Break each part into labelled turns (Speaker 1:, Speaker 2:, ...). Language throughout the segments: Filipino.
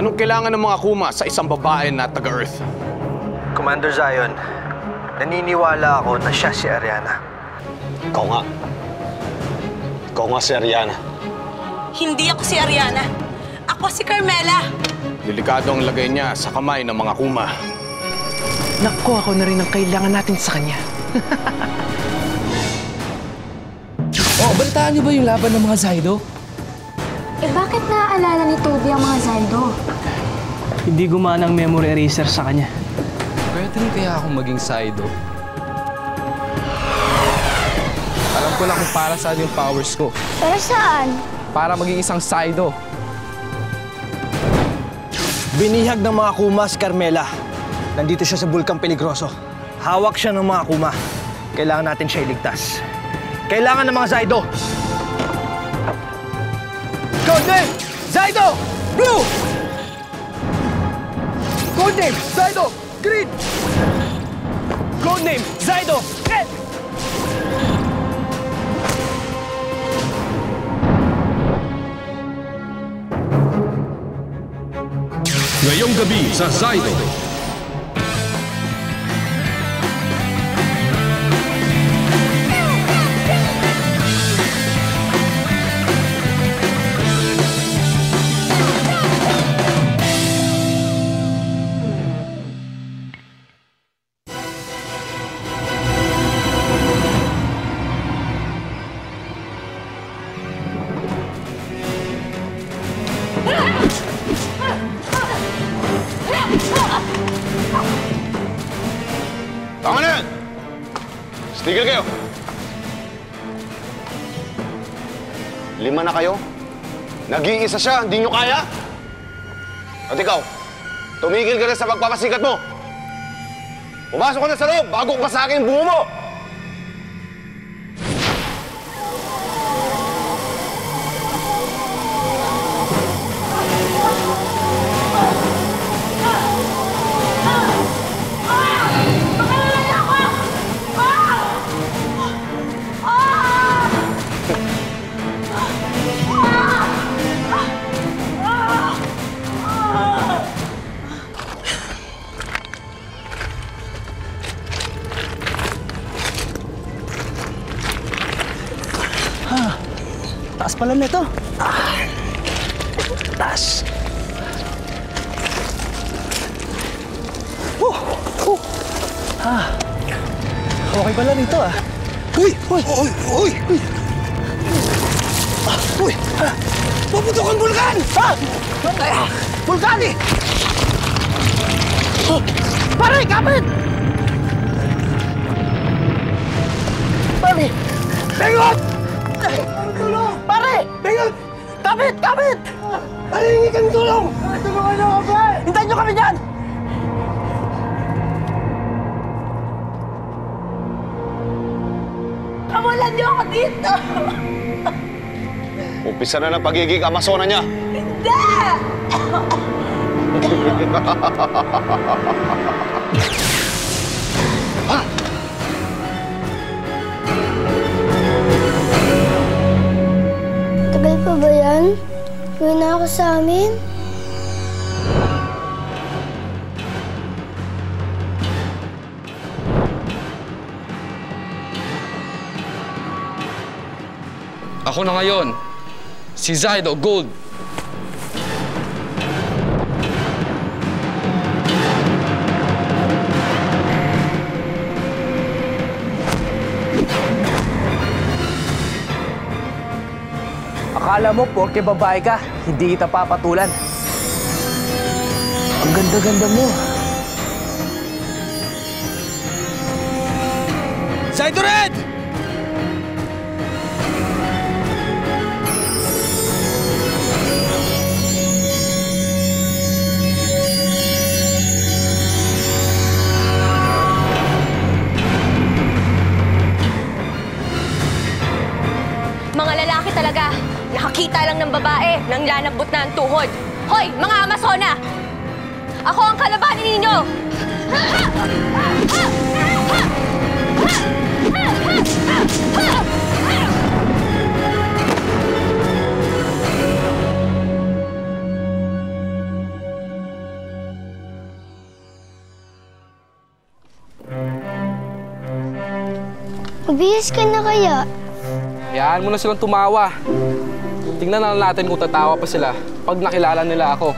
Speaker 1: Anong kailangan ng mga Kuma sa isang babae na taga-Earth?
Speaker 2: Commander Zion, naniniwala ako na siya si Ariana.
Speaker 3: Ikaw nga. Ikaw nga si Ariana.
Speaker 4: Hindi ako si Ariana. Ako si Carmela.
Speaker 1: Delikado ang lagay niya sa kamay ng mga Kuma.
Speaker 5: Naku, ako na rin ang kailangan natin sa kanya.
Speaker 6: Oh, balitaan niyo ba yung laban ng mga Zydo?
Speaker 7: Eh bakit naaalala ni Toby ang mga Zydo?
Speaker 5: Hindi gumana ang memory eraser sa kanya.
Speaker 6: Pwede rin kaya akong maging Zydo? Alam ko na kung para saan yung powers ko.
Speaker 7: Pero saan?
Speaker 6: Para maging isang Zydo.
Speaker 2: Binihag ng mga Kuma si Carmela. Nandito siya sa Bulkang Peligroso. Hawak siya ng mga Kuma. Kailangan natin siya iligtas. Kailangan ng mga Zydo! Codename! Zydo! Blue! Codename! Zydo! Green! Codename! Zydo! Red!
Speaker 8: Ngayong gabi sa Zydo.
Speaker 1: Tama na yan! Stigil kayo! 5 na kayo? Nag-iisa siya, hindi nyo kaya? At ikaw, tumigil ka na sa pagpapasikat mo! Pumasok ka na sa loob bago pa sa akin buho mo!
Speaker 2: Taas pala nito. Taas. Okay pala nito ah. Uy! Uy! Uy! Uy! Uy! Uy! Puputok ang bulkan! Ha? Bulkan eh! Pare! Kapit! Pare! Bengot! Tulong! Pare! Bengot! Kapit! Kapit! Pare, hingi kang tulong! Tulungan niyo ako, pare! Hintayin niyo kami dyan!
Speaker 4: Kawalan niyo ako dito!
Speaker 1: Umpisa na ng pagiging Amazona niya!
Speaker 4: Hindi!
Speaker 7: Tagal pa ba yan? Uwi na ako sa amin?
Speaker 6: Ako na ngayon, si Zydo Gold.
Speaker 5: Akala mo, porke babae ka, hindi kita papatulan. Ang ganda-ganda mo.
Speaker 2: Zydo Red!
Speaker 4: Mga lalaki talaga. Nakakita lang ng babae nang lalambot na ang tuhod. Hoy, mga Amazona! Ako ang kalabanin ninyo!
Speaker 7: Mabihis ka na kaya?
Speaker 5: Hayaan mo na silang tumawa. Tingnan na lang natin kung tatawa pa sila pag nakilala nila ako.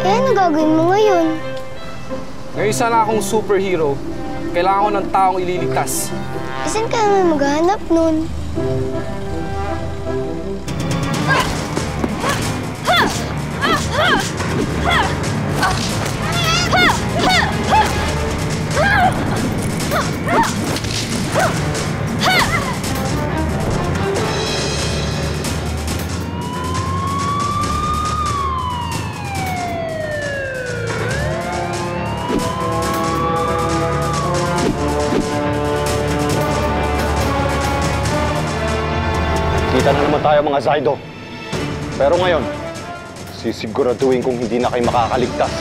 Speaker 7: Eh, ano gagawin mo ngayon?
Speaker 5: Ngayon sana akong superhero. Kailangan ko ng taong ililigtas.
Speaker 7: Saan ka naman maghahanap nun?
Speaker 1: Kita na naman tayo mga Zaido. Pero ngayon, sisiguraduhin kong hindi na kayo makakaligtas.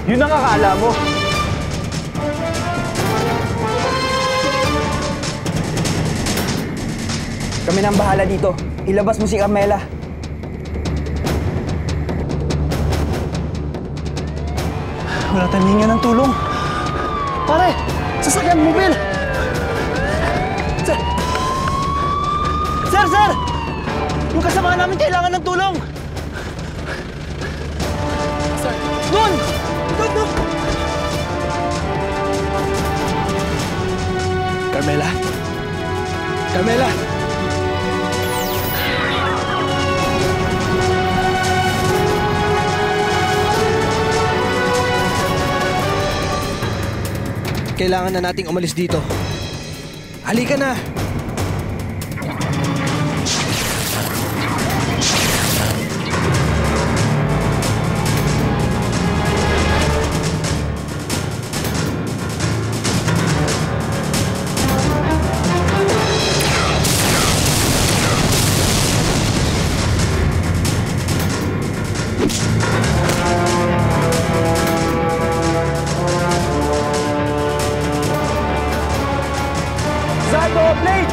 Speaker 5: Yun ang akala mo.
Speaker 2: Kami na ang bahala dito. Ilabas mo si Carmela. Wala tayong hihinga ng tulong. Pare! Sasakyan mo, Bill! Sir! Sir! Sir! Yung kasama namin kailangan ng tulong! Sir! Doon! Doon! Doon! Carmela! Carmela! Kailangan na nating umalis dito. Halika na! Zaido, Blade!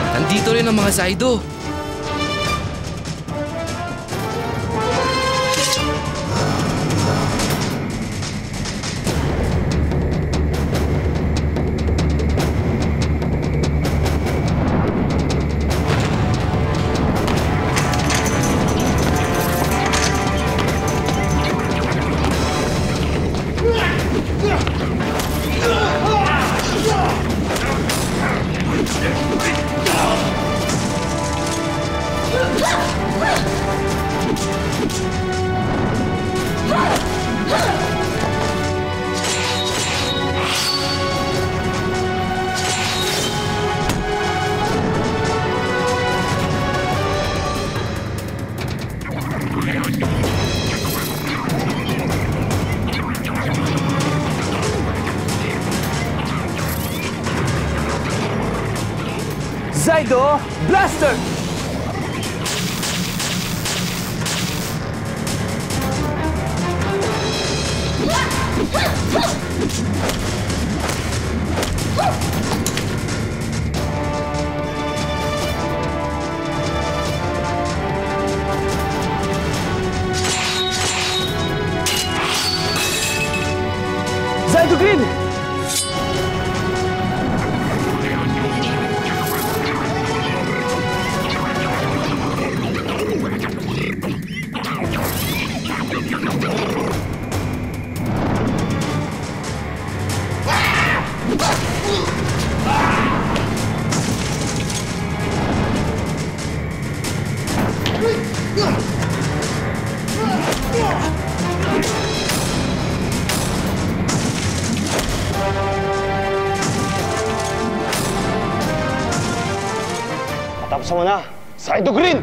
Speaker 6: Nandito rin ang mga Zaido.
Speaker 5: Zaido Blaster! Zaido Green!
Speaker 1: Matapos mo na, Zaido Green!